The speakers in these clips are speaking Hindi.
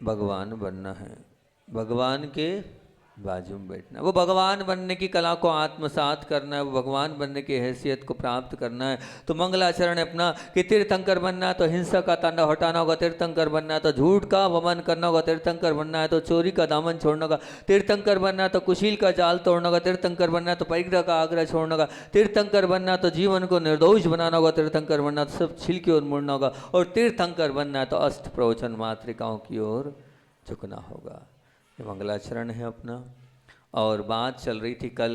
भगवान बनना है, भगवान के बाजू में बैठना है, वो भगवान बनने की कला को आत्मसात करना है, वो भगवान बनने की हैसियत को प्राप्त करना है। तो मंगलाचरण अपना कि तीर्थंकर बनना है तो हिंसा का तांडव हटाना होगा, तीर्थंकर बनना है तो झूठ का वमन करना होगा, तीर्थंकर बनना है तो चोरी का दामन छोड़ना होगा, तीर्थंकर बनना है तो कुशील का जाल तोड़ना होगा, तीर्थंकर बनना है तो परिग्रह का आग्रह छोड़ना होगा, तीर्थंकर बनना है तो जीवन को निर्दोष बनाना होगा, तीर्थंकर बनना तो सब छिल की ओर मुड़ना होगा, और तीर्थंकर बनना है तो अष्ट प्रवचन मातृकाओं की ओर झुकना होगा। ये मंगलाचरण है अपना। और बात चल रही थी कल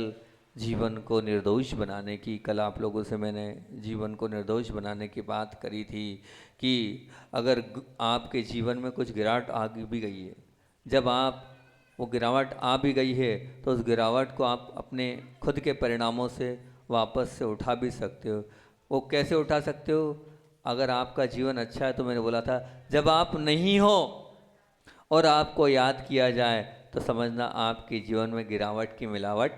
जीवन को निर्दोष बनाने की। कल आप लोगों से मैंने जीवन को निर्दोष बनाने की बात करी थी कि अगर आपके जीवन में कुछ गिरावट आ भी गई है, जब आप वो गिरावट आ भी गई है तो उस गिरावट को आप अपने खुद के परिणामों से वापस से उठा भी सकते हो। वो कैसे उठा सकते हो? अगर आपका जीवन अच्छा है तो मैंने बोला था जब आप नहीं हो और आपको याद किया जाए तो समझना आपके जीवन में गिरावट की मिलावट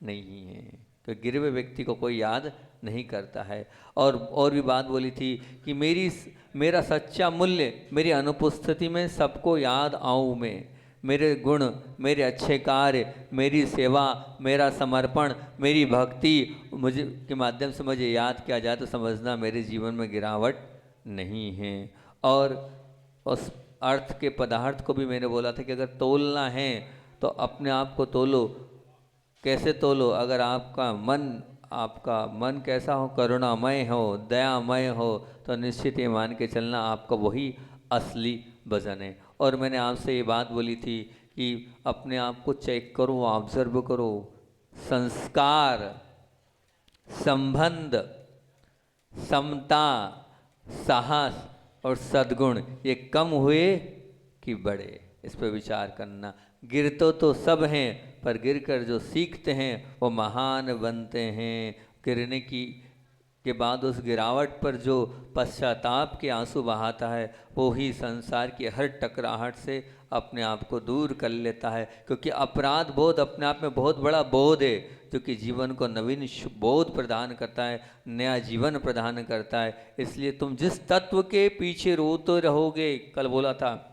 नहीं है, क्योंकि गिरे हुए व्यक्ति को कोई याद नहीं करता है। और भी बात बोली थी कि मेरा सच्चा मूल्य मेरी अनुपस्थिति में सबको याद आऊँ मैं, मेरे गुण, मेरे अच्छे कार्य, मेरी सेवा, मेरा समर्पण, मेरी भक्ति मुझे के माध्यम से मुझे याद किया जाए तो समझना मेरे जीवन में गिरावट नहीं है। और उस अर्थ के पदार्थ को भी मैंने बोला था कि अगर तोलना है तो अपने आप को तोलो। कैसे तोलो? अगर आपका मन कैसा हो, करुणामय हो, दयामय हो, तो निश्चित ये मान के चलना आपका वही असली वजन है। और मैंने आपसे ये बात बोली थी कि अपने आप को चेक करो, ऑब्जर्व करो। संस्कार, संबंध, समता, साहस और सद्गुण ये कम हुए कि बढ़े, इस पर विचार करना। तो सब हैं, पर गिरकर जो सीखते हैं वो महान बनते हैं। गिरने के बाद उस गिरावट पर जो पश्चाताप के आंसू बहाता है वो ही संसार की हर टकराहट से अपने आप को दूर कर लेता है। क्योंकि अपराध बोध अपने आप में बहुत बड़ा बोध है जो कि जीवन को नवीन बोध प्रदान करता है, नया जीवन प्रदान करता है। इसलिए तुम जिस तत्व के पीछे रोते रहोगे, कल बोला था,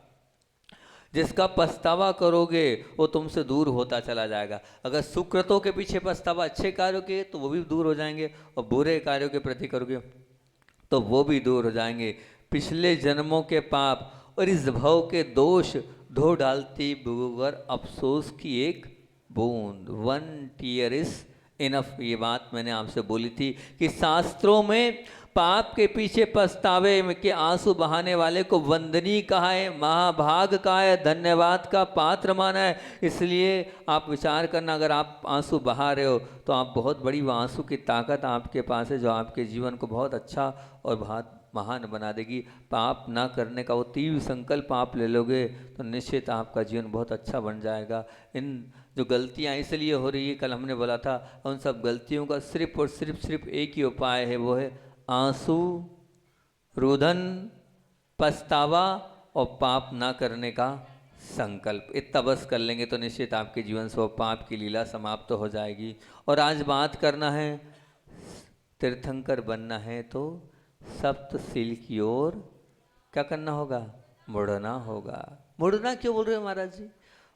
जिसका पछतावा करोगे वो तुमसे दूर होता चला जाएगा। अगर सुकृतों के पीछे पछतावा अच्छे कार्यों के तो वो भी दूर हो जाएंगे, और बुरे कार्यों के प्रति करोगे तो वो भी दूर हो जाएंगे। पिछले जन्मों के पाप और इस भव के दोष धो डालती बुगर अफसोस की एक बूंद। 1 टीयर इज इनफ। ये बात मैंने आपसे बोली थी कि शास्त्रों में पाप के पीछे पछतावे के आंसू बहाने वाले को वंदनीय कहा है, महाभाग कहा है, धन्यवाद का पात्र माना है। इसलिए आप विचार करना, अगर आप आंसू बहा रहे हो तो आप बहुत बड़ी वो आंसू की ताकत आपके पास है जो आपके जीवन को बहुत अच्छा और बहुत महान बना देगी। पाप ना करने का वो तीव्र संकल्प आप ले लोगे तो निश्चित आपका जीवन बहुत अच्छा बन जाएगा। इन जो गलतियाँ इसलिए हो रही है, कल हमने बोला था, उन सब गलतियों का सिर्फ और सिर्फ एक ही उपाय है, वो है आंसू, रुदन, पछतावा और पाप ना करने का संकल्प। इतना बस कर लेंगे तो निश्चित आपके जीवन से वो पाप की लीला समाप्त हो जाएगी। और आज बात करना है, तीर्थंकर बनना है तो सप्तशील की ओर क्या करना होगा? मुड़ना होगा। मुड़ना क्यों बोल रहे हो महाराज जी?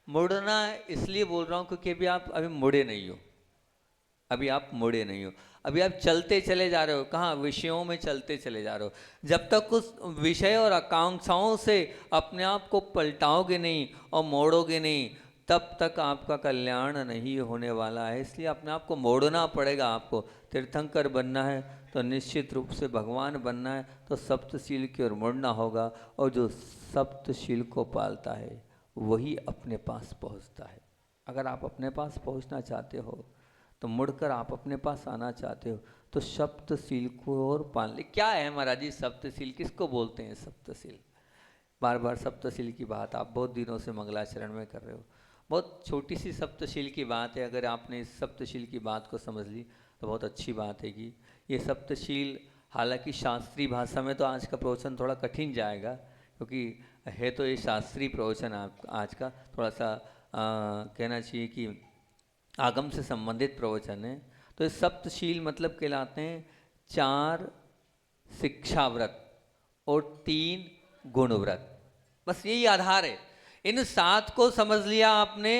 मुड़ना इसलिए बोल रहा हूँ क्योंकि अभी मुड़े नहीं हो, अभी आप मुड़े नहीं हो, अभी आप चलते चले जा रहे हो। कहाँ? विषयों में चलते चले जा रहे हो। जब तक उस विषय और आकांक्षाओं से अपने आप को पलटाओगे नहीं और मोड़ोगे नहीं, तब तक आपका कल्याण नहीं होने वाला है। इसलिए अपने आप को मोड़ना पड़ेगा। आपको तीर्थंकर बनना है तो निश्चित रूप से भगवान बनना है तो सप्तशील की ओर मुड़ना होगा। और जो सप्तशील को पालता है वही अपने पास पहुंचता है। अगर आप अपने पास पहुंचना चाहते हो तो मुड़कर आप अपने पास आना चाहते हो तो सप्तशील को और पाल ले। क्या है महाराज जी सप्तशील? किसको बोलते हैं सप्तशील? बार बार सप्तशील की बात आप बहुत दिनों से मंगलाचरण में कर रहे हो। बहुत छोटी सी सप्तशील की बात है। अगर आपने इस सप्तशील की बात को समझ ली तो बहुत अच्छी बात है कि ये सप्तशील, हालांकि शास्त्रीय भाषा में तो आज का प्रवचन थोड़ा कठिन जाएगा, क्योंकि है तो ये शास्त्रीय प्रवचन आज का थोड़ा सा कहना चाहिए कि आगम से संबंधित प्रवचन है। तो इस सप्तशील मतलब कहलाते हैं 4 शिक्षा व्रत और 3 गुण व्रत। बस यही आधार है। इन 7 को समझ लिया आपने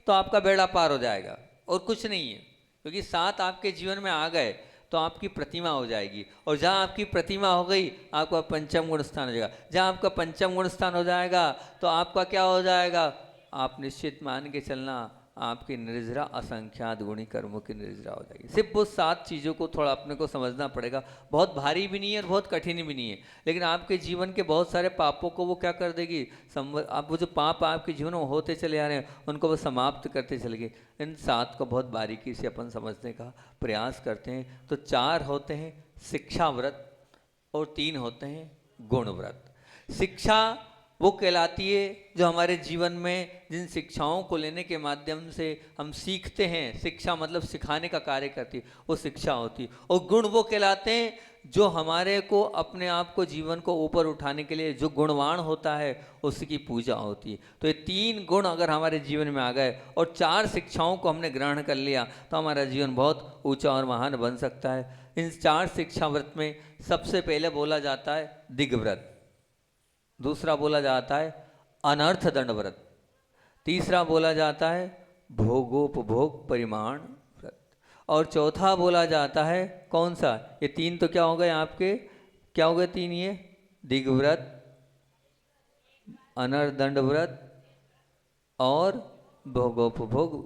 तो आपका बेड़ा पार हो जाएगा और कुछ नहीं है, क्योंकि 7 आपके जीवन में आ गए तो आपकी प्रतिमा हो जाएगी, और जहाँ आपकी प्रतिमा हो गई आपका पंचम गुण स्थान हो जाएगा। जहाँ आपका पंचम गुण स्थान हो जाएगा तो आपका क्या हो जाएगा, आप निश्चित मान के चलना आपकी निर्जरा असंख्यात गुणी कर्मों की निर्जरा हो जाएगी। सिर्फ वो 7 चीज़ों को थोड़ा अपने को समझना पड़ेगा। बहुत भारी भी नहीं है और बहुत कठिन भी नहीं है, लेकिन आपके जीवन के बहुत सारे पापों को वो क्या कर देगी, आप वो जो पाप आपके जीवन में होते चले आ रहे हैं उनको वो समाप्त करते चले गए। इन 7 को बहुत बारीकी से अपन समझने का प्रयास करते हैं। तो 4 होते हैं शिक्षा व्रत और 3 होते हैं गुण व्रत। शिक्षा वो कहलाती है जो हमारे जीवन में जिन शिक्षाओं को लेने के माध्यम से हम सीखते हैं, शिक्षा मतलब सिखाने का कार्य करती है, वो शिक्षा होती है। और गुण वो कहलाते हैं जो हमारे को अपने आप को जीवन को ऊपर उठाने के लिए जो गुणवान होता है उसकी पूजा होती है। तो ये 3 गुण अगर हमारे जीवन में आ गए और 4 शिक्षाओं को हमने ग्रहण कर लिया तो हमारा जीवन बहुत ऊंचा और महान बन सकता है। इन 4 शिक्षा व्रत में सबसे पहले बोला जाता है दिग्व्रत, दूसरा बोला जाता है अनर्थ दंड व्रत, तीसरा बोला जाता है भोगोपभोग परिमाण व्रत, और चौथा बोला जाता है कौन सा, ये 3 तो क्या हो गए आपके, क्या हो गए 3 ये, दिग्व्रत, अनर्थ दंड व्रत और भोगोपभोग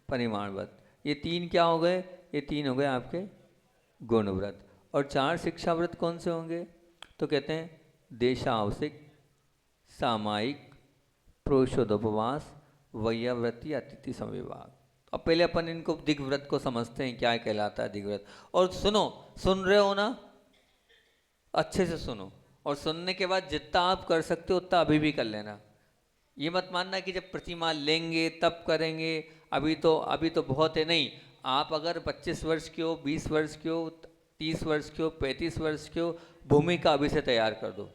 परिमाण व्रत। ये 3 क्या हो गए, ये 3 हो गए आपके गुण व्रत। और 4 शिक्षा व्रत कौन से होंगे, तो कहते हैं देशावसिक, सामायिक, प्रोषोदोपवास, वैयाव्रती, अतिथि समविभाग। अब पहले अपन इनको दिग्व्रत को समझते हैं, क्या कहलाता है दिग्व्रत। और सुनो, सुन रहे हो ना, अच्छे से सुनो, और सुनने के बाद जितना आप कर सकते हो उतना अभी भी कर लेना। ये मत मानना कि जब प्रतिमा लेंगे तब करेंगे, अभी तो बहुत है, नहीं। आप अगर 25 वर्ष के हो, 20 वर्ष के हो, 30 वर्ष के हो, 35 वर्ष के हो, भूमिका अभी से तैयार कर दो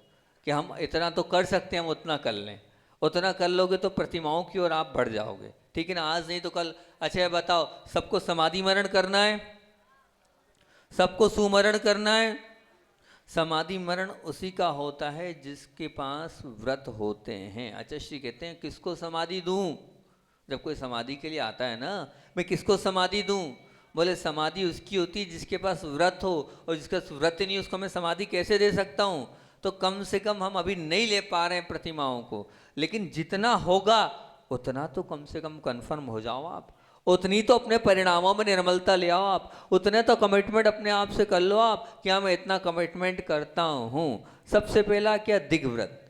कि हम इतना तो कर सकते हैं, हम उतना कर लें। उतना कर लोगे तो प्रतिमाओं की ओर आप बढ़ जाओगे, ठीक है ना, आज नहीं तो कल। अच्छा बताओ, सबको समाधि मरण करना है, सबको सुमरण करना है। समाधि मरण उसी का होता है जिसके पास व्रत होते हैं। अच्छा श्री कहते हैं किसको समाधि दूं, जब कोई समाधि के लिए आता है ना, मैं किसको समाधि दूं, बोले समाधि उसकी होती है जिसके पास व्रत हो, और जिसका व्रत नहीं उसको मैं समाधि कैसे दे सकता हूं। तो कम से कम हम अभी नहीं ले पा रहे हैं प्रतिमाओं को, लेकिन जितना होगा उतना तो कम से कम कंफर्म हो जाओ आप, उतनी तो अपने परिणामों में निर्मलता ले आओ आप, उतने तो कमिटमेंट अपने आप से कर लो आप, क्या मैं इतना कमिटमेंट करता हूँ। सबसे पहला क्या, दिग्व्रत।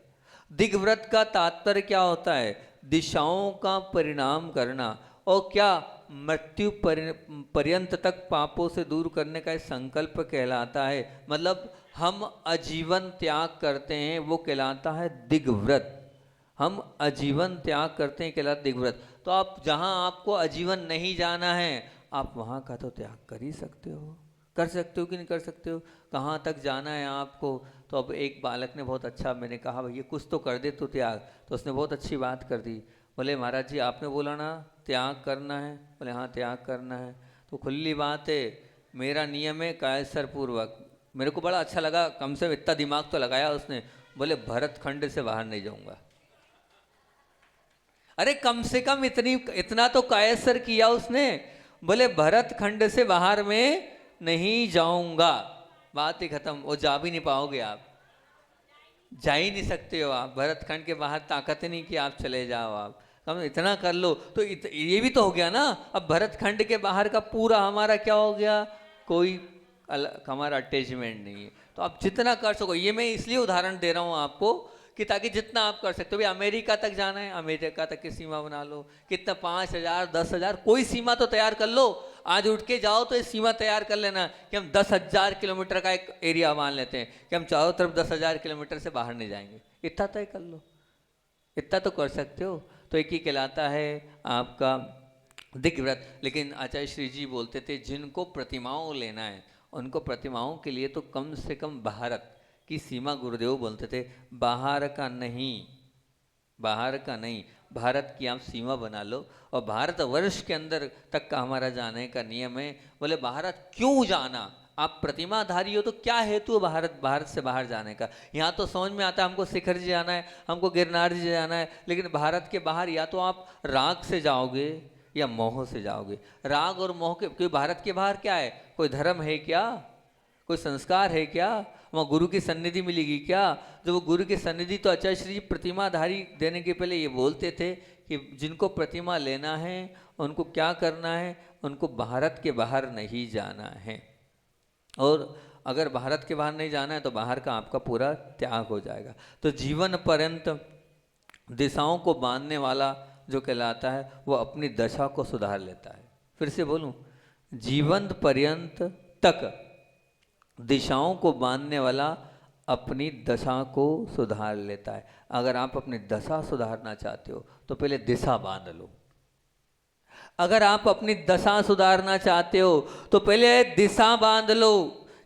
दिग्व्रत का तात्पर्य क्या होता है, दिशाओं का परिणाम करना, और क्या मृत्यु पर्यंत तक पापों से दूर करने का एक संकल्प कहलाता है। मतलब हम आजीवन त्याग करते हैं वो कहलाता है दिग्व्रत। हम आजीवन त्याग करते हैं कहलाता दिग्व्रत। तो आप जहाँ आपको आजीवन नहीं जाना है आप वहाँ का तो त्याग कर ही सकते हो, कर सकते हो कि नहीं कर सकते हो। कहाँ तक जाना है आपको, तो अब एक बालक ने बहुत अच्छा, मैंने कहा भैया कुछ तो कर दे तो त्याग, तो उसने बहुत अच्छी बात कर दी। बोले महाराज जी आपने बोला ना त्याग करना है, बोले हाँ त्याग करना है। तो खुली बात है, मेरा नियम है कायसर पूर्वक। मेरे को बड़ा अच्छा लगा, कम से कम इतना दिमाग तो लगाया उसने। बोले भरत खंड से बाहर नहीं जाऊंगा। अरे कम से कम इतना तो कायसर किया उसने। बोले भरत खंड से बाहर में नहीं जाऊंगा, बात ही खत्म। वो जा भी नहीं पाओगे आप, जा ही नहीं सकते हो आप, भरत खंड के बाहर ताकत नहीं कि आप चले जाओ। आप कम इतना कर लो तो ये भी तो हो गया ना। अब भरत खंड के बाहर का पूरा हमारा क्या हो गया, कोई हमारा अटैचमेंट नहीं है। तो आप जितना कर सको, ये मैं इसलिए उदाहरण दे रहा हूँ आपको कि ताकि जितना आप कर सकते हो। भाई अमेरिका तक जाना है, अमेरिका तक की सीमा बना लो, कितना 5,000 10,000 कोई सीमा तो तैयार कर लो। आज उठ के जाओ तो ये सीमा तैयार कर लेना कि हम 10,000 किलोमीटर का एक एरिया मान लेते हैं कि हम चारों तरफ 10,000 किलोमीटर से बाहर नहीं जाएंगे, इतना तय कर लो, इतना तो कर सकते हो। तो एक ही कहलाता है आपका दिग्व्रत। लेकिन आचार्य श्री जी बोलते थे जिनको प्रतिमाओं लेना है उनको प्रतिमाओं के लिए तो कम से कम भारत की सीमा, गुरुदेव बोलते थे बाहर का नहीं, बाहर का नहीं, भारत की आप सीमा बना लो। और भारत वर्ष के अंदर तक का हमारा जाने का नियम है। बोले भारत क्यों जाना, आप प्रतिमाधारी हो तो क्या हेतु है भारत से बाहर जाने का? यहाँ तो समझ में आता है हमको शिखर जी जाना है, हमको गिरनार जी जाना है, लेकिन भारत के बाहर या तो आप राग से जाओगे या मोह से जाओगे। राग और मोह के, क्योंकि भारत के बाहर क्या है? कोई धर्म है क्या? कोई संस्कार है क्या? वहाँ गुरु की सन्निधि मिलेगी क्या? जो वो गुरु की सन्निधि, तो आचार्य श्री जी प्रतिमाधारी देने के पहले ये बोलते थे कि जिनको प्रतिमा लेना है उनको क्या करना है? उनको भारत के बाहर नहीं जाना है। और अगर भारत के बाहर नहीं जाना है तो बाहर का आपका पूरा त्याग हो जाएगा। तो जीवन पर्यंत दिशाओं को बांधने वाला जो कहलाता है वो अपनी दशा को सुधार लेता है। फिर से बोलूं, जीवन पर्यंत तक दिशाओं को बांधने वाला अपनी दशा को सुधार लेता है। अगर आप अपनी दशा सुधारना चाहते हो तो पहले दिशा बांध लो। अगर आप अपनी दशा सुधारना चाहते हो तो पहले दिशा बांध लो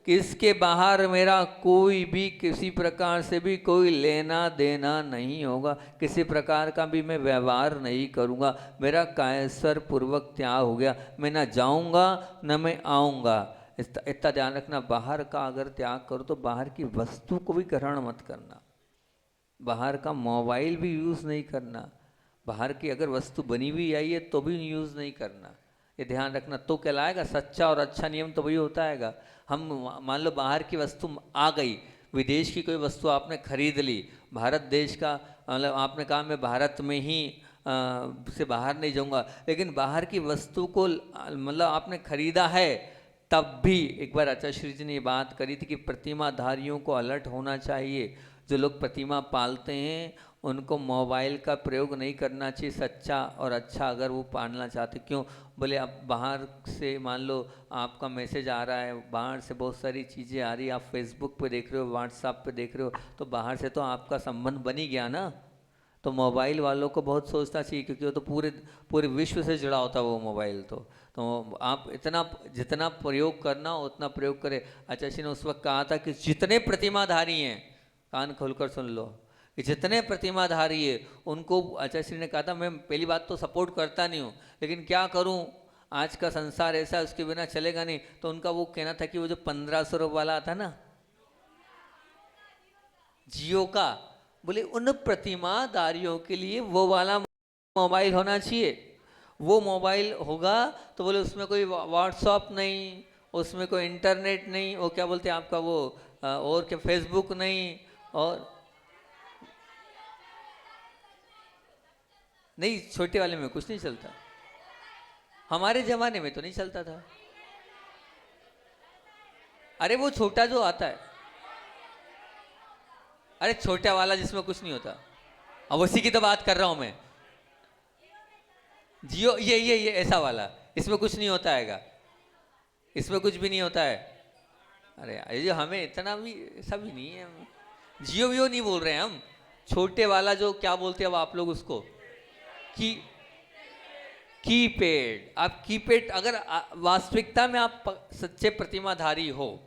कि इसके बाहर मेरा कोई भी किसी प्रकार से भी कोई लेना देना नहीं होगा, किसी प्रकार का भी मैं व्यवहार नहीं करूँगा, मेरा कायस्वर पूर्वक त्याग हो गया, मैं ना जाऊँगा न मैं आऊँगा। इतना ध्यान रखना, बाहर का अगर त्याग करो तो बाहर की वस्तु को भी ग्रहण मत करना, बाहर का मोबाइल भी यूज़ नहीं करना, बाहर की अगर वस्तु बनी हुई आई है तो भी यूज़ नहीं करना, ये ध्यान रखना। तो कहलाएगा सच्चा और अच्छा नियम तो वही होता है। हम मान लो बाहर की वस्तु आ गई, विदेश की कोई वस्तु आपने खरीद ली, भारत देश का मतलब आपने कहा मैं भारत में ही से बाहर नहीं जाऊंगा, लेकिन बाहर की वस्तु को मतलब आपने खरीदा है, तब भी एक बार आचार्य श्री जी ने ये बात करी थी कि प्रतिमाधारियों को अलर्ट होना चाहिए। जो लोग प्रतिमा पालते हैं उनको मोबाइल का प्रयोग नहीं करना चाहिए, सच्चा और अच्छा अगर वो पालना चाहते। क्यों? बोले अब बाहर से मान लो आपका मैसेज आ रहा है, बाहर से बहुत सारी चीज़ें आ रही है, आप फेसबुक पे देख रहे हो, व्हाट्सएप पे देख रहे हो, तो बाहर से तो आपका संबंध बनी गया ना। तो मोबाइल वालों को बहुत सोचना चाहिए, क्योंकि वो तो पूरे विश्व से जुड़ा होता है वो मोबाइल। तो आप इतना जितना प्रयोग करना उतना प्रयोग करें। आचार्य जी ने उस वक्त कहा था कि जितने प्रतिमाधारी हैं, कान खोलकर सुन लो, कि जितने प्रतिमाधारी है उनको, आचार्य श्री ने कहा था मैं पहली बात तो सपोर्ट करता नहीं हूँ, लेकिन क्या करूँ, आज का संसार ऐसा है उसके बिना चलेगा नहीं। तो उनका वो कहना था कि वो जो 1500 रुपये वाला आता ना जियो का, बोले उन प्रतिमाधारियों के लिए वो वाला मोबाइल होना चाहिए। वो मोबाइल होगा तो बोले उसमें कोई व्हाट्सअप नहीं, उसमें कोई इंटरनेट नहीं, वो क्या बोलते हैं आपका वो और क्या फेसबुक नहीं, और नहीं छोटे वाले में कुछ नहीं चलता, हमारे जमाने में तो नहीं चलता था। अरे वो छोटा जो आता है, अरे छोटा वाला जिसमें कुछ नहीं होता, अब उसी की तो बात कर रहा हूं मैं। जियो ये ऐसा वाला, इसमें कुछ नहीं होता हैगा, इसमें कुछ भी नहीं होता है। अरे ये हमें इतना भी ऐसा भी नहीं है, जियो वियो नहीं बोल रहे हैं हम, छोटे वाला जो क्या बोलते हैं अब आप लोग उसको, कीपैड। आप कीपैड, अगर वास्तविकता में आप सच्चे प्रतिमाधारी हो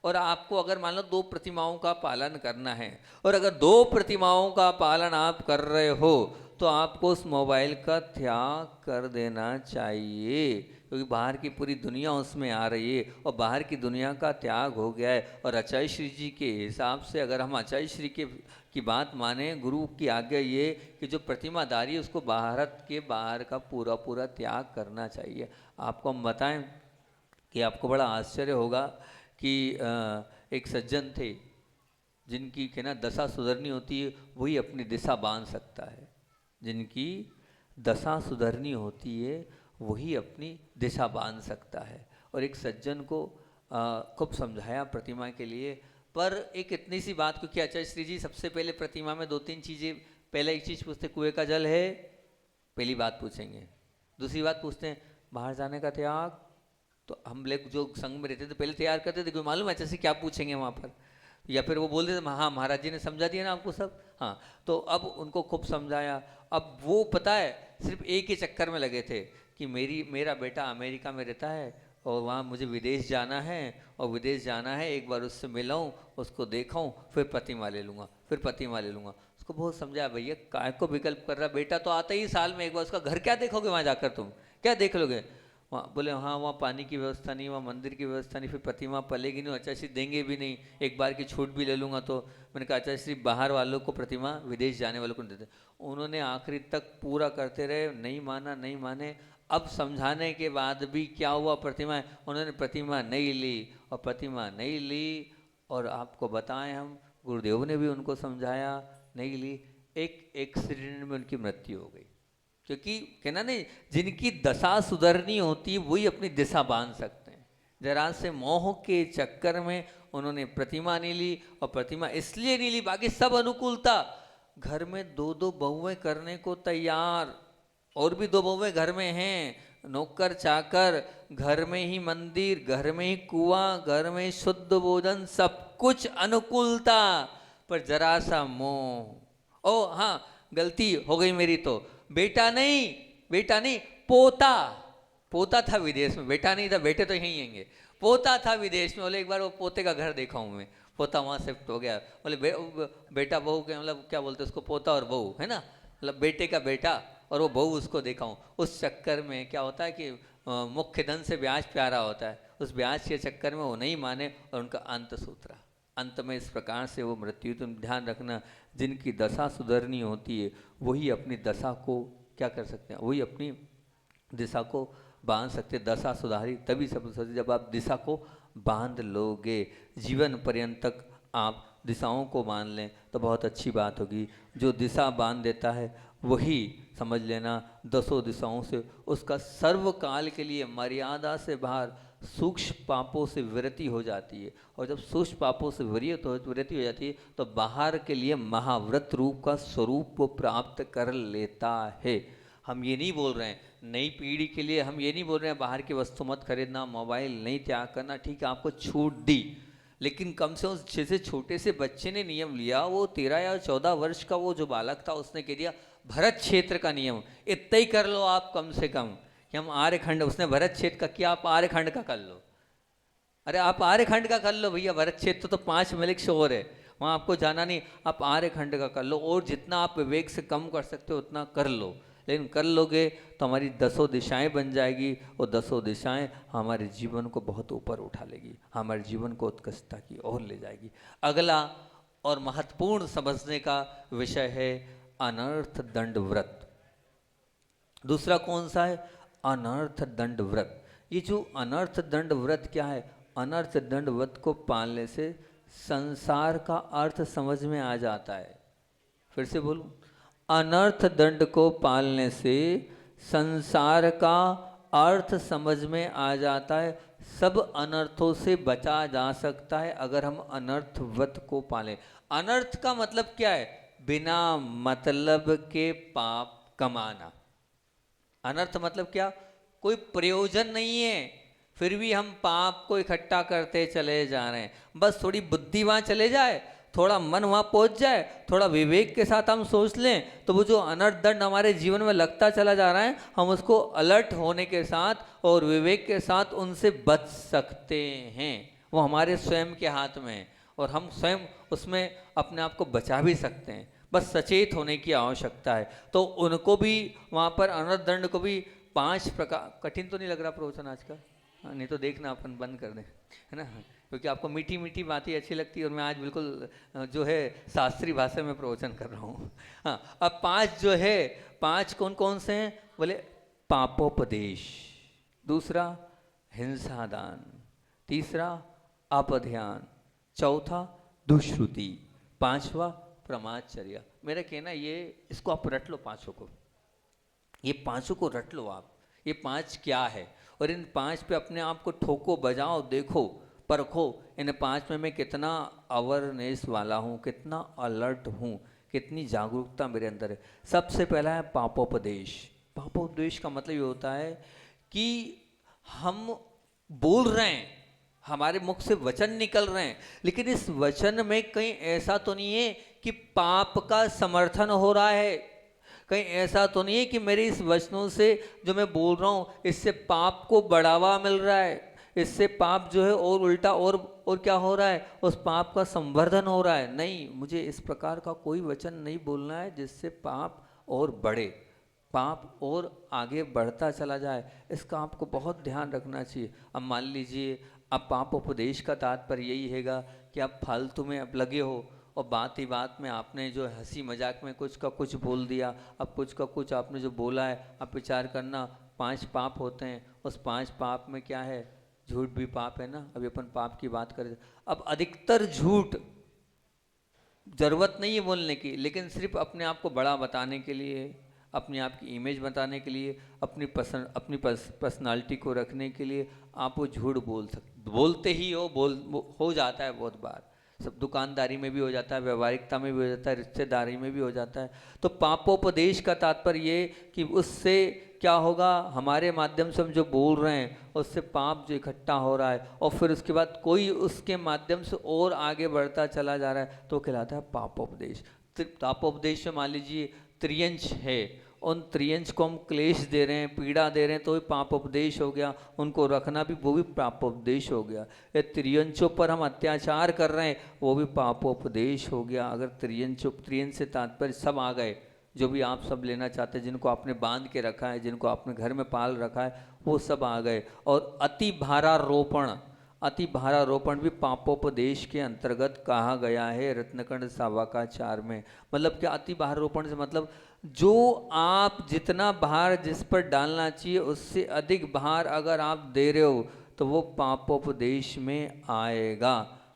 और आपको अगर मान लो 2 प्रतिमाओं का पालन करना है, और अगर 2 प्रतिमाओं का पालन आप कर रहे हो तो आपको उस मोबाइल का त्याग कर देना चाहिए, क्योंकि बाहर की पूरी दुनिया उसमें आ रही है और बाहर की दुनिया का त्याग हो गया है। और आचार्य श्री जी के हिसाब से अगर हम आचार्य श्री के की बात माने, गुरु की आज्ञा ये कि जो प्रतिमाधारी है उसको भारत के बाहर का पूरा त्याग करना चाहिए। आपको हम बताएं कि आपको बड़ा आश्चर्य होगा कि एक सज्जन थे जिनकी के ना दशा सुधरनी होती है, वही अपनी दिशा बांध सकता है। जिनकी दशा सुधरनी होती है वही अपनी दिशा बांध सकता है। और एक सज्जन को खूब समझाया प्रतिमा के लिए, पर एक इतनी सी बात, क्योंकि आचार्य श्री जी सबसे पहले प्रतिमा में 2-3 चीज़ें, पहले एक चीज़ पूछते कुएं का जल है, पहली बात पूछेंगे। दूसरी बात पूछते हैं बाहर जाने का त्याग, तो हम लोग जो संघ में रहते थे पहले तैयार करते थे, क्योंकि मालूम है जैसे क्या पूछेंगे वहाँ पर, या फिर वो बोल देते हाँ महाराज जी ने समझा दिया ना आपको सब। हाँ, तो अब उनको खूब समझाया। अब वो पता है सिर्फ एक ही चक्कर में लगे थे कि मेरा बेटा अमेरिका में रहता है और वहाँ मुझे विदेश जाना है, और विदेश जाना है, एक बार उससे मिलाऊँ, उसको देखाऊँ, फिर प्रतिमा ले लूँगा, फिर प्रतिमा ले लूँगा। उसको बहुत समझाया भैया काय को विकल्प कर रहा, बेटा तो आता ही साल में एक बार, उसका घर क्या देखोगे वहाँ जाकर, तुम क्या देख लोगे। वहाँ बोले हाँ वहाँ पानी की व्यवस्था नहीं, वहाँ मंदिर की व्यवस्था नहीं, फिर प्रतिमा पलेगी नहीं, आचार्य श्री देंगे भी नहीं, एक बार की छूट भी ले लूँगा तो। मैंने कहा आचार्य श्री बाहर वालों को प्रतिमा विदेश जाने वालों को नहीं देते। उन्होंने आखिरी तक पूरा करते रहे, नहीं माना, नहीं माने। अब समझाने के बाद भी क्या हुआ, प्रतिमा उन्होंने प्रतिमा नहीं ली, और प्रतिमा नहीं ली, और आपको बताएं हम गुरुदेव ने भी उनको समझाया, नहीं ली। एक एक्सीडेंट में उनकी मृत्यु हो गई। क्योंकि कहना नहीं, जिनकी दशा सुधरनी होती है वही अपनी दिशा बांध सकते हैं। जरा से मोह के चक्कर में उन्होंने प्रतिमा नहीं ली, और प्रतिमा इसलिए नहीं ली, बाकी सब अनुकूलता, घर में दो दो बहुएं करने को तैयार, और भी दो बहुएं घर में हैं, नौकर चाकर, घर में ही मंदिर, घर में ही कुआं, घर में ही शुद्ध भोजन, सब कुछ अनुकूलता, पर जरा सा मोह। ओ हाँ, गलती हो गई मेरी तो, बेटा नहीं, पोता, पोता था विदेश में, बेटा नहीं था, बेटे तो यहीं होंगे, पोता था विदेश में। बोले एक बार वो पोते का घर देखा हूँ मैं, पोता वहाँ शिफ्ट हो गया। बोले बेटा बहू के मतलब क्या बोलते उसको, पोता और बहू है ना, मतलब बेटे का बेटा और वो बहू उसको देखा हूँ। उस चक्कर में क्या होता है कि मुख्य धन से ब्याज प्यारा होता है, उस ब्याज के चक्कर में वो नहीं माने और उनका अंत सूत्रा। अंत में इस प्रकार से वो मृत्यु। तुम ध्यान रखना, जिनकी दशा सुधरनी होती है वही अपनी दशा को क्या कर सकते हैं, वही अपनी दिशा को बांध सकते। दशा सुधारी तभी सब सुधरी, जब आप दिशा को बांध लोगे। जीवन पर्यंत तक आप दिशाओं को बांध लें तो बहुत अच्छी बात होगी। जो दिशा बांध देता है वही समझ लेना दसों दिशाओं से उसका सर्वकाल के लिए मर्यादा से बाहर सूक्ष्म पापों से विरति हो जाती है। और जब सूक्ष्म पापों से विरति हो जाती है तो बाहर के लिए महाव्रत रूप का स्वरूप वो प्राप्त कर लेता है। हम ये नहीं बोल रहे हैं, नई पीढ़ी के लिए हम ये नहीं बोल रहे हैं बाहर की वस्तु मत खरीदना, मोबाइल नहीं त्याग करना, ठीक है आपको छूट दी, लेकिन कम से कम जैसे छोटे से बच्चे ने नियम लिया, वो 13 या 14 वर्ष का वो जो बालक था उसने कह दिया भरत क्षेत्र का नियम इतना ही कर लो आप, कम से कम कि हम आर्यखंड, उसने भरत क्षेत्र का किया, आप आर्यखंड का कर लो। अरे आप आर्यखंड का कर लो भैया, भरत क्षेत्र तो 5 मिलिक से और है, वहाँ आपको जाना नहीं, आप आर्यखंड का कर लो, और जितना आप विवेक से कम कर सकते हो उतना कर लो। लेकिन कर लोगे तो हमारी दसों दिशाएं बन जाएगी, और दसों दिशाएं हमारे जीवन को बहुत ऊपर उठा लेगी, हमारे जीवन को उत्कृष्टता की ओर ले जाएगी। अगला और महत्वपूर्ण समझने का विषय है अनर्थ दंड व्रत। दूसरा कौन सा है? अनर्थ दंड व्रत। ये जो अनर्थ दंड व्रत क्या है? अनर्थ दंड व्रत को पालने से संसार का अर्थ समझ में आ जाता है। फिर से बोलूं, अनर्थ दंड को पालने से संसार का अर्थ समझ में आ जाता है। सब अनर्थों से बचा जा सकता है अगर हम अनर्थ व्रत को पालें। अनर्थ का मतलब क्या है? बिना मतलब के पाप कमाना। अनर्थ मतलब क्या? कोई प्रयोजन नहीं है, फिर भी हम पाप को इकट्ठा करते चले जा रहे हैं। बस थोड़ी बुद्धि वहाँ चले जाए, थोड़ा मन वहाँ पहुँच जाए, थोड़ा विवेक के साथ हम सोच लें, तो वो जो अनर्थ दंड हमारे जीवन में लगता चला जा रहा है, हम उसको अलर्ट होने के साथ और विवेक के साथ उनसे बच सकते हैं। वो हमारे स्वयं के हाथ में है और हम स्वयं उसमें अपने आप को बचा भी सकते हैं। बस सचेत होने की आवश्यकता है। तो उनको भी वहाँ पर अनर्थ दंड को भी 5 प्रकार। कठिन तो नहीं लग रहा प्रवचन आज का? हाँ, नहीं तो देखना अपन बंद कर दें, है ना, क्योंकि आपको मीठी मीठी बातें अच्छी लगती है और मैं आज बिल्कुल जो है शास्त्रीय भाषा में प्रवचन कर रहा हूँ। हाँ, अब 5 जो है, 5 कौन कौन से हैं? बोले पापोपदेश, दूसरा हिंसा दान, तीसरा अपध्यान, चौथा दुष्श्रुति, 5वां प्रमादचर्या। मेरा कहना ये, इसको आप रट लो, 5 को, ये 5 को रट लो आप। ये 5 क्या है और इन 5 पे अपने आप को ठोको, बजाओ, देखो, परखो, इन 5 में मैं कितना अवेयरनेस वाला हूँ, कितना अलर्ट हूँ, कितनी जागरूकता मेरे अंदर है। सबसे पहला है पापोपदेश। पापोपदेश का मतलब ये होता है कि हम बोल रहे हैं, हमारे मुख से वचन निकल रहे हैं, लेकिन इस वचन में कहीं ऐसा तो नहीं है कि पाप का समर्थन हो रहा है, कहीं ऐसा तो नहीं है कि मेरे इस वचनों से जो मैं बोल रहा हूँ इससे पाप को बढ़ावा मिल रहा है, इससे पाप जो है और उल्टा और क्या हो रहा है, उस पाप का संवर्धन हो रहा है। नहीं, मुझे इस प्रकार का कोई वचन नहीं बोलना है जिससे पाप और बढ़े। पाप और आगे बढ़ता चला जाए, इसका आपको बहुत ध्यान रखना चाहिए। अब मान लीजिए, अब पाप उपदेश का तात्पर्य यही हैगा कि आप फालतू में अब लगे हो और बात ही बात में आपने जो हंसी मजाक में कुछ का कुछ बोल दिया। अब कुछ का कुछ आपने जो बोला है, आप विचार करना 5 पाप होते हैं, उस 5 पाप में क्या है, झूठ भी पाप है ना। अभी अपन पाप की बात करें, अब अधिकतर झूठ जरूरत नहीं है बोलने की, लेकिन सिर्फ अपने आप को बड़ा बताने के लिए, अपने आप की इमेज बताने के लिए, अपनी पर्सनालिटी को रखने के लिए आप वो झूठ बोलते ही हो जाता है बहुत बार। सब दुकानदारी में भी हो जाता है, व्यवहारिकता में भी हो जाता है, रिश्तेदारी में भी हो जाता है। तो पापोपदेश का तात्पर्य ये कि उससे क्या होगा, हमारे माध्यम से हम जो बोल रहे हैं उससे पाप जो इकट्ठा हो रहा है और फिर उसके बाद कोई उसके माध्यम से और आगे बढ़ता चला जा रहा है, तो कहलाता है पापोपदेश। पापोपदेश में मान लीजिए त्रियंश है, उन त्रियंश को हम क्लेश दे रहे हैं, पीड़ा दे रहे हैं, तो भी पापोपदेश हो गया। उनको रखना भी, वो भी पापोपदेश हो गया। या त्रियंशों पर हम अत्याचार कर रहे हैं, वो भी पापोपदेश हो गया। अगर त्रियंश से तात्पर्य सब आ गए, जो भी आप सब लेना चाहते हैं, जिनको आपने बांध के रखा है, जिनको आपने घर में पाल रखा है, वो सब आ गए। और अति भारारोपण भी पापोपदेश के अंतर्गत कहा गया है रत्नकंड सावकाचार में। मतलब क्या, अति भारारोपण से मतलब जो आप जितना भार जिस पर डालना चाहिए उससे अधिक भार अगर आप दे रहे हो तो वो पापोपदेश में आएगा।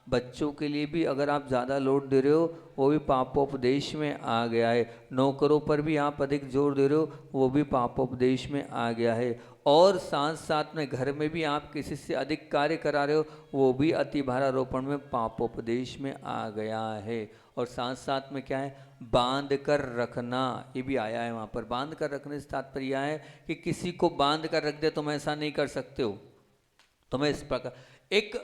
बच्चों के लिए भी अगर आप ज़्यादा लोड दे रहे हो, वो भी पापोपदेश में आ गया है। नौकरों पर भी आप अधिक जोर दे रहे हो, वो भी पापोपदेश में आ गया है। और साथ साथ में घर में भी आप किसी से अधिक कार्य करा रहे हो, वो भी अति भारारोपण में पापोपदेश में आ गया है। और साथ साथ में क्या है, बांध कर रखना, ये भी आया है वहाँ पर। बांध कर रखने से तात्पर्य यह है कि किसी को बांध कर रख दे, तुम ऐसा नहीं कर सकते हो, तुम्हें इस प्रकार एक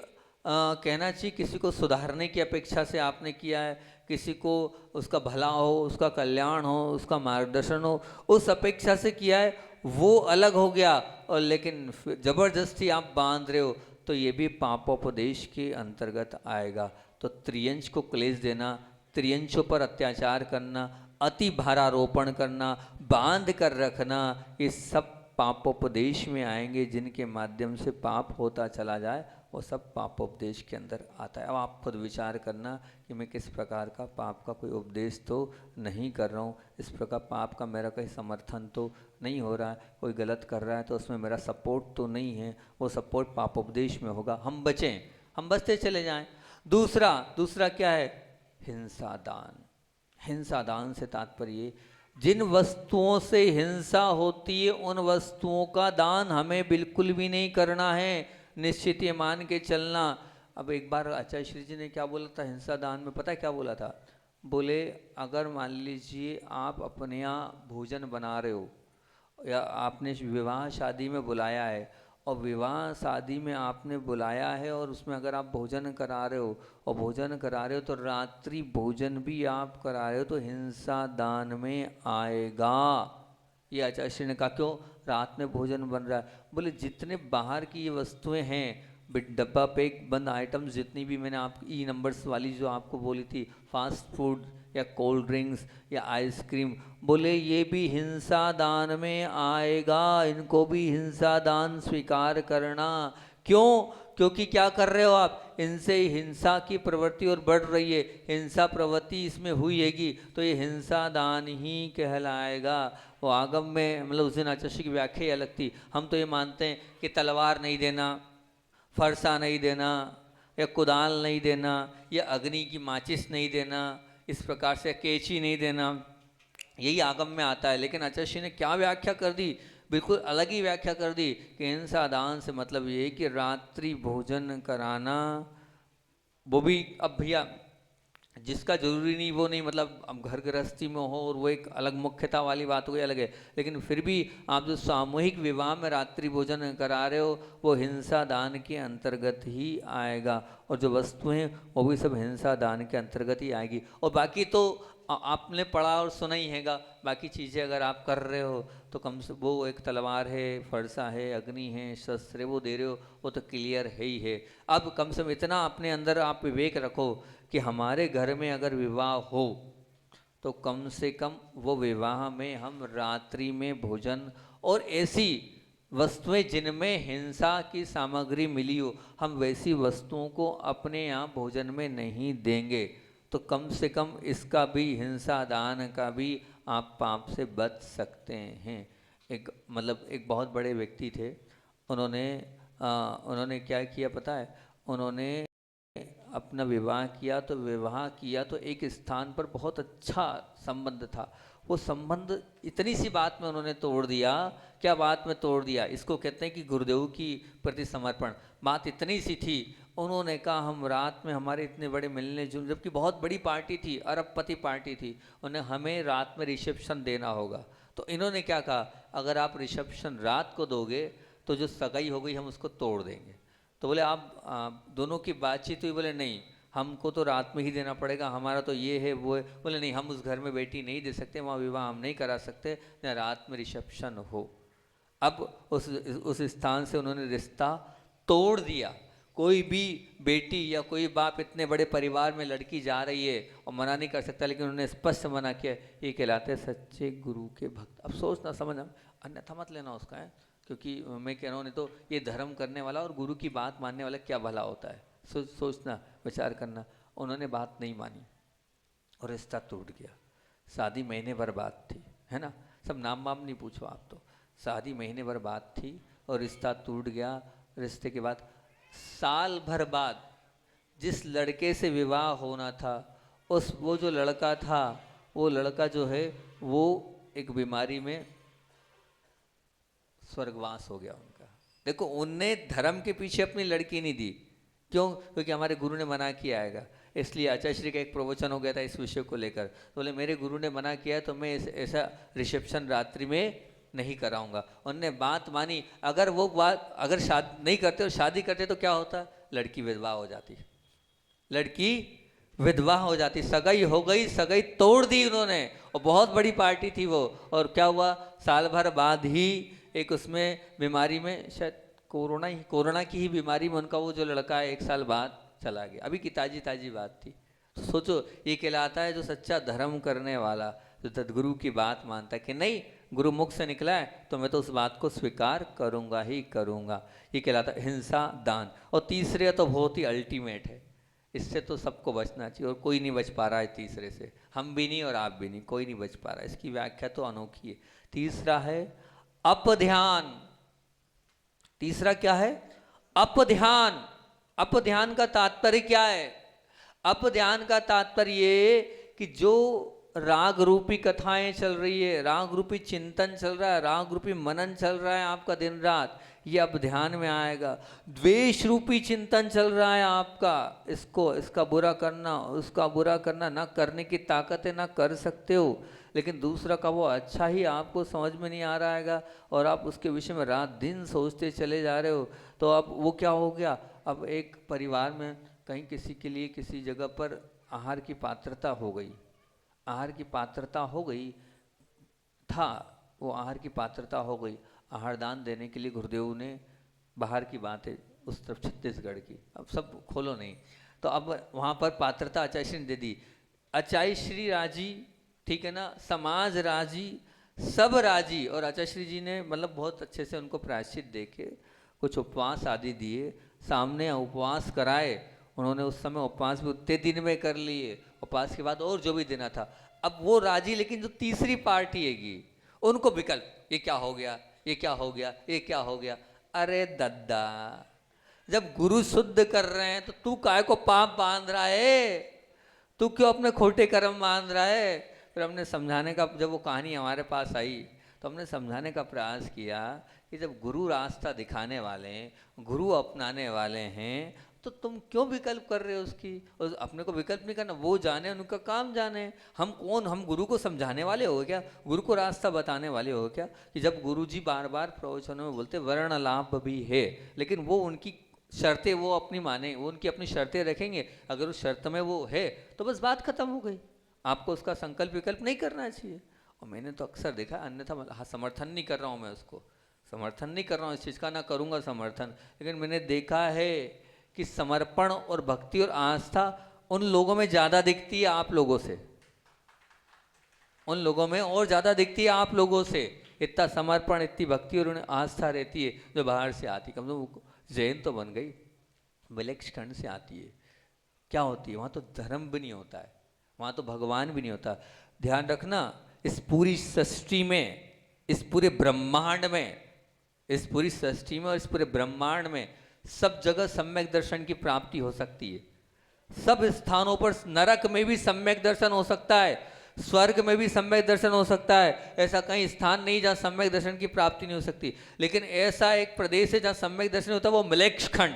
कहना चाहिए, किसी को सुधारने की अपेक्षा से आपने किया है, किसी को उसका भला हो, उसका कल्याण हो, उसका मार्गदर्शन हो, उस अपेक्षा से किया है, वो अलग हो गया। और लेकिन जबरदस्ती आप बांध रहे हो, तो ये भी पापोपदेश के अंतर्गत आएगा। तो त्रियंश को क्लेश देना, त्रियंशों पर अत्याचार करना, अति भारारोपण करना, बांध कर रखना, ये सब पापोपदेश में आएंगे। जिनके माध्यम से पाप होता चला जाए, वो सब पापोपदेश के अंदर आता है। अब आप खुद विचार करना कि मैं किस प्रकार का पाप का कोई उपदेश तो नहीं कर रहा हूँ, इस प्रकार पाप का मेरा कहीं समर्थन तो नहीं हो रहा है, कोई गलत कर रहा है तो उसमें मेरा सपोर्ट तो नहीं है, वो सपोर्ट पापोपदेश में होगा। हम बचें, हम बचते चले जाएं। दूसरा क्या है, हिंसा दान। हिंसा दान से तात्पर्य, जिन वस्तुओं से हिंसा होती है उन वस्तुओं का दान हमें बिल्कुल भी नहीं करना है, निश्चित ये मान के चलना। अब एक बार आचार्य श्री जी ने क्या बोला था हिंसा दान में, पता है क्या बोला था? बोले, अगर मान लीजिए आप अपने यहाँ भोजन बना रहे हो, या आपने विवाह शादी में बुलाया है, और विवाह शादी में आपने बुलाया है और उसमें अगर आप भोजन करा रहे हो, और भोजन करा रहे हो तो रात्रि भोजन भी आप करा रहे हो, तो हिंसा दान में आएगा। ये आचार्य श्री ने कहा, क्यों? रात में भोजन बन रहा है। बोले, जितने बाहर की ये वस्तुएं हैं, डब्बा पैक बंद आइटम्स, जितनी भी मैंने आप ई नंबर्स वाली जो आपको बोली थी, फास्ट फूड या कोल्ड ड्रिंक्स या आइसक्रीम, बोले ये भी हिंसा दान में आएगा, इनको भी हिंसा दान स्वीकार करना। क्यों? क्योंकि क्या कर रहे हो आप, इनसे हिंसा की प्रवृत्ति और बढ़ रही है, हिंसा प्रवृत्ति इसमें हुई हैगी, तो ये हिंसा दान ही कहलाएगा। वो आगम में, मतलब उस दिन आचार्य की व्याख्या अलग थी। हम तो ये मानते हैं कि तलवार नहीं देना, फरसा नहीं देना, या कुदाल नहीं देना, या अग्नि की माचिस नहीं देना, इस प्रकार से कैंची नहीं देना, यही आगम में आता है। लेकिन आचार्य ने क्या व्याख्या कर दी, बिल्कुल अलग ही व्याख्या कर दी कि हिंसा दान से मतलब ये कि रात्रि भोजन कराना, वो भी अब भैया जिसका जरूरी नहीं वो नहीं, मतलब अब घर गृहस्थी में हो और वो एक अलग मुख्यता वाली बात हो गई, अलग है। लेकिन फिर भी आप जो सामूहिक विवाह में रात्रि भोजन करा रहे हो, वो हिंसा दान के अंतर्गत ही आएगा। और जो वस्तुएं वो भी सब हिंसा दान के अंतर्गत ही आएगी। और बाकी तो आपने पढ़ा और सुना ही हैगा, बाकी चीज़ें अगर आप कर रहे हो तो कम से वो एक तलवार है, फरसा है, अग्नि है, शस्त्र है, वो दे रहे हो, वो तो क्लियर है ही है। अब कम से कम इतना अपने अंदर आप विवेक रखो कि हमारे घर में अगर विवाह हो तो कम से कम वो विवाह में हम रात्रि में भोजन और ऐसी वस्तुएं जिनमें हिंसा की सामग्री मिली हो, हम वैसी वस्तुओं को अपने यहाँ भोजन में नहीं देंगे। तो कम से कम इसका भी, हिंसा दान का भी आप पाप से बच सकते हैं। एक बहुत बड़े व्यक्ति थे, उन्होंने क्या किया पता है? उन्होंने अपना विवाह किया तो एक स्थान पर बहुत अच्छा संबंध था। वो संबंध इतनी सी बात में उन्होंने तोड़ दिया। क्या बात में तोड़ दिया? इसको कहते हैं कि गुरुदेव की प्रति समर्पण। बात इतनी सी थी, उन्होंने कहा हम रात में, हमारे इतने बड़े मिलने जुलने, जबकि बहुत बड़ी पार्टी थी, अरबपति पार्टी थी, उन्हें हमें रात में रिसेप्शन देना होगा। तो इन्होंने क्या कहा, अगर आप रिसेप्शन रात को दोगे तो जो सगाई हो गई हम उसको तोड़ देंगे। तो बोले आप दोनों की बातचीत हुई? बोले नहीं, हमको तो रात में ही देना पड़ेगा, हमारा तो ये है वो है। बोले नहीं, हम उस घर में बेटी नहीं दे सकते, वहाँ विवाह हम नहीं करा सकते, न रात में रिसेप्शन हो। अब उस स्थान से उन्होंने रिश्ता तोड़ दिया। कोई भी बेटी या कोई बाप इतने बड़े परिवार में लड़की जा रही है और मना नहीं कर सकता, लेकिन उन्होंने स्पष्ट मना किया। ये कहलाते सच्चे गुरु के भक्त। अब सोचना समझना, अन्यथा मत लेना उसका है, क्योंकि मैं कह रहा हूँ, नहीं तो ये धर्म करने वाला और गुरु की बात मानने वाला क्या भला होता है। सोचना, विचार करना। उन्होंने बात नहीं मानी और रिश्ता टूट गया। शादी महीने भर बात थी, है ना, सब नाम वाम नहीं पूछो आप तो। शादी महीने भर बात थी और रिश्ता टूट गया। रिश्ते के बाद साल भर बाद जिस लड़के से विवाह होना था, वो जो लड़का था, वो लड़का जो है वो एक बीमारी में स्वर्गवास हो गया उनका। देखो, उनने धर्म के पीछे अपनी लड़की नहीं दी। क्यों? क्योंकि हमारे गुरु ने मना किया आएगा। इसलिए आचार्य श्री का एक प्रवचन हो गया था इस विषय को लेकर। तो बोले मेरे गुरु ने मना किया है तो मैं ऐसा रिसेप्शन रात्रि में नहीं कराऊंगा। उनने बात मानी। अगर वो बात, अगर शादी नहीं करते और शादी करते तो क्या होता? लड़की विधवा हो जाती, लड़की विधवा हो जाती। सगाई हो गई, सगाई तोड़ दी उन्होंने, और बहुत बड़ी पार्टी थी वो। और क्या हुआ? साल भर बाद ही एक उसमें बीमारी में, शायद कोरोना की ही बीमारी में उनका वो जो लड़का है 1 साल बाद चला गया। अभी की ताजी बात थी। तो सोचो, ये कहलाता है जो सच्चा धर्म करने वाला, जो सदगुरु की बात मानता है कि नहीं, गुरु मुख से निकला है तो मैं तो उस बात को स्वीकार करूंगा ही करूंगा। ये कहलाता है हिंसा दान। और तीसरे तो बहुत ही अल्टीमेट है, इससे तो सबको बचना चाहिए और कोई नहीं बच पा रहा है तीसरे से। हम भी नहीं और आप भी नहीं, कोई नहीं बच पा रहा है। इसकी व्याख्या तो अनोखी है। तीसरा है अपध्यान। तीसरा क्या है? अपध्यान। अपध्यान का तात्पर्य क्या है? अपध्यान का तात्पर्य ये कि जो राग रूपी कथाएं चल रही है, राग रूपी चिंतन चल रहा है, राग रूपी मनन चल रहा है आपका दिन रात, ये अब ध्यान में आएगा। द्वेष रूपी चिंतन चल रहा है आपका, इसका बुरा करना, उसका बुरा करना, ना करने की ताकत है, ना कर सकते हो, लेकिन दूसरा का वो अच्छा ही आपको समझ में नहीं आ रहा है और आप उसके विषय में रात दिन सोचते चले जा रहे हो। तो अब वो क्या हो गया? अब एक परिवार में कहीं किसी के लिए किसी जगह पर आहार की पात्रता हो गई, आहार की पात्रता हो गई था, वो आहार की पात्रता हो गई। आहार दान देने के लिए गुरुदेव ने, बाहर की बात है उस तरफ छत्तीसगढ़ की, अब सब खोलो नहीं, तो अब वहाँ पर पात्रता आचार्य श्री ने दे दी। आचार्य श्री राजी, ठीक है ना, समाज राजी, सब राजी। और आचार्य श्री जी ने मतलब बहुत अच्छे से उनको प्रायश्चित देके कुछ उपवास आदि दिए, सामने उपवास कराए उन्होंने। उस समय उपवास भी उतने दिन में कर लिए, उपवास के बाद और जो भी देना था। अब वो राजी, लेकिन जो तीसरी पार्टी हैगी उनको विकल्प, ये क्या हो गया, ये क्या हो गया, ये क्या हो गया। अरे दद्दा, जब गुरु शुद्ध कर रहे हैं तो तू काय को पाप बांध रहा है? तू क्यों अपने खोटे कर्म बांध रहा है? फिर हमने समझाने का, जब वो कहानी हमारे पास आई तो हमने समझाने का प्रयास किया कि जब गुरु रास्ता दिखाने वाले हैं, गुरु अपनाने वाले हैं, तो तुम क्यों विकल्प कर रहे हो उसकी? और अपने को विकल्प नहीं करना, वो जाने, उनका काम जाने। हम कौन? हम गुरु को समझाने वाले हो क्या? गुरु को रास्ता बताने वाले हो क्या? कि जब गुरु जी बार बार प्रवचनों में बोलते वर्ण लाभ भी है, लेकिन वो उनकी शर्तें वो अपनी माने, वो उनकी अपनी शर्तें रखेंगे। अगर उस शर्त में वो है तो बस बात खत्म हो गई। आपको उसका संकल्प विकल्प नहीं करना चाहिए। और मैंने तो अक्सर देखा, अन्यथा हाँ, समर्थन नहीं कर रहा हूँ मैं उसको, समर्थन नहीं कर रहा हूँ इस चीज़ का, ना करूँगा समर्थन, लेकिन मैंने देखा है कि समर्पण और भक्ति और आस्था उन लोगों में ज़्यादा दिखती है आप लोगों से। उन लोगों में और ज़्यादा दिखती है आप लोगों से। इतना समर्पण, इतनी भक्ति और उन्हें आस्था रहती है जो बाहर से आती। कम से कम जैन तो बन गई, विलक्षण से आती है। क्या होती है वहाँ? तो धर्म भी नहीं होता है, वहाँ तो भगवान भी नहीं होता। ध्यान रखना, इस पूरी सृष्टि में, इस पूरे ब्रह्मांड में, इस पूरी सृष्टि में और इस पूरे ब्रह्मांड में सब जगह सम्यक दर्शन की प्राप्ति हो सकती है। सब स्थानों पर, नरक में भी सम्यक दर्शन हो सकता है, स्वर्ग में भी सम्यक दर्शन हो सकता है। ऐसा कहीं स्थान नहीं जहाँ सम्यक दर्शन की प्राप्ति नहीं हो सकती। लेकिन ऐसा एक प्रदेश है जहाँ सम्यक दर्शन होता है, वो मिलेक्ष खंड।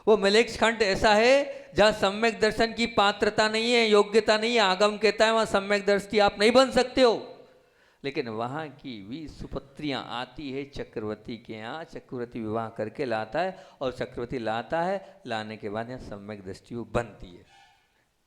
वो मिलेक्ष खंड ऐसा है जहाँ सम्यक दर्शन की पात्रता नहीं है, योग्यता नहीं है। आगम कहता है वहाँ सम्यक दर्शी आप नहीं बन सकते हो। लेकिन वहाँ की भी सुपुत्रियाँ आती है चक्रवर्ती के यहाँ, चक्रवर्ती विवाह करके लाता है और चक्रवर्ती लाता है, लाने के बाद यहाँ सम्यक दृष्टि वो बनती है।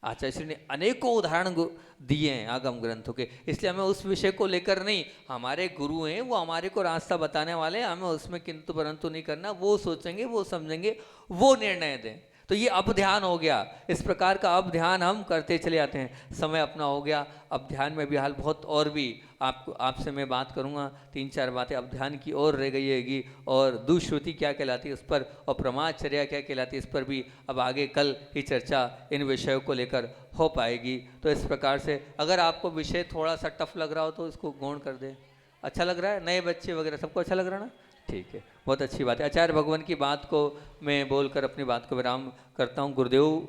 आचार्य श्री ने अनेकों उदाहरण दिए हैं आगम ग्रंथों के, इसलिए हमें उस विषय को लेकर नहीं, हमारे गुरु हैं वो हमारे को रास्ता बताने वाले हैं, हमें उसमें किंतु परंतु नहीं करना। वो सोचेंगे, वो समझेंगे, वो निर्णय दें। तो ये अब ध्यान हो गया, इस प्रकार का अब ध्यान हम करते चले आते हैं। समय अपना हो गया, अब ध्यान में भी हाल बहुत और भी आपसे मैं बात करूंगा, 3-4 बातें अब ध्यान की और रह गई हैगी। और दुश्रुति क्या कहलाती है उस पर, और प्रमादचर्या क्या कहलाती है इस पर भी अब आगे कल ही चर्चा इन विषयों को लेकर हो पाएगी। तो इस प्रकार से अगर आपको विषय थोड़ा सा टफ लग रहा हो तो इसको गौण कर दे। अच्छा लग रहा है? नए बच्चे वगैरह सबको अच्छा लग रहा है ना? ठीक है, बहुत अच्छी बात है। आचार्य भगवान की बात को मैं बोलकर अपनी बात को विराम करता हूँ। गुरुदेव,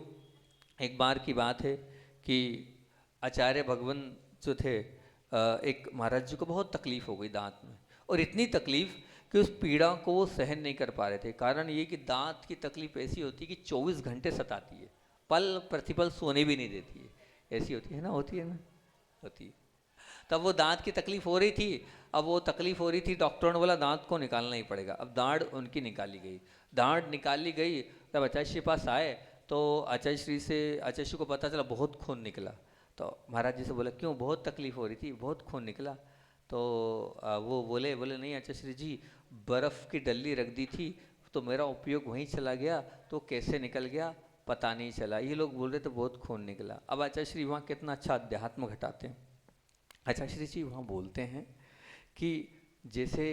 एक बार की बात है कि आचार्य भगवान जो थे, एक महाराज जी को बहुत तकलीफ हो गई दांत में, और इतनी तकलीफ कि उस पीड़ा को वो सहन नहीं कर पा रहे थे। कारण ये कि दांत की तकलीफ ऐसी होती है कि 24 घंटे सताती है, पल प्रतिपल सोने भी नहीं देती है। ऐसी होती है ना? होती है ना? होती है। तब वो दांत की तकलीफ हो रही थी। अब वो तकलीफ हो रही थी, डॉक्टरों ने बोला दांत को निकालना ही पड़ेगा। अब दाढ़ उनकी निकाली गई, दाढ़ निकाली गई। तब आचार्य श्री के पास आए तो आचार्य श्री को पता चला बहुत खून निकला। तो महाराज जी से बोला क्यों? बहुत तकलीफ हो रही थी, बहुत खून निकला। तो वो बोले नहीं आचार्य श्री जी, बर्फ़ की डल्ली रख दी थी तो मेरा उपयोग वहीं चला गया, तो कैसे निकल गया पता नहीं चला। ये लोग बोल रहे थे बहुत खून निकला। अब आचार्य श्री वहाँ कितना अच्छा अध्यात्म घटाते हैं। आचार्य श्री जी वहाँ बोलते हैं कि जैसे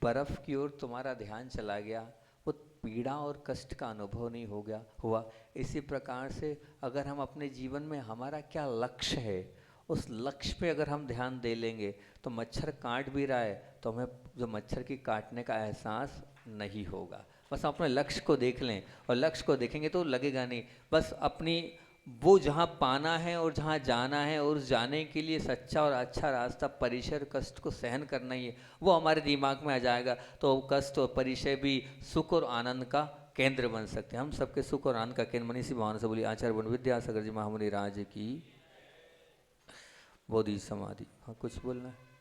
बर्फ़ की ओर तुम्हारा ध्यान चला गया, वो पीड़ा और कष्ट का अनुभव नहीं हुआ। इसी प्रकार से अगर हम अपने जीवन में हमारा क्या लक्ष्य है, उस लक्ष्य पे अगर हम ध्यान दे लेंगे तो मच्छर काट भी रहा है तो हमें जो मच्छर की काटने का एहसास नहीं होगा। बस अपने लक्ष्य को देख लें, और लक्ष्य को देखेंगे तो लगेगा नहीं। बस अपनी वो जहाँ पाना है और जहाँ जाना है, और उस जाने के लिए सच्चा और अच्छा रास्ता परिचय कष्ट को सहन करना ही है, वो हमारे दिमाग में आ जाएगा। तो कष्ट और परिचय भी सुख और आनंद का केंद्र बन सकते हैं। हम सबके सुख और आनंद का केंद्र बनी, इसी भावना से बोली आचार्य वन विद्यासागर जी महामुनि राज की बोधि समाधि। हाँ, कुछ बोलना है?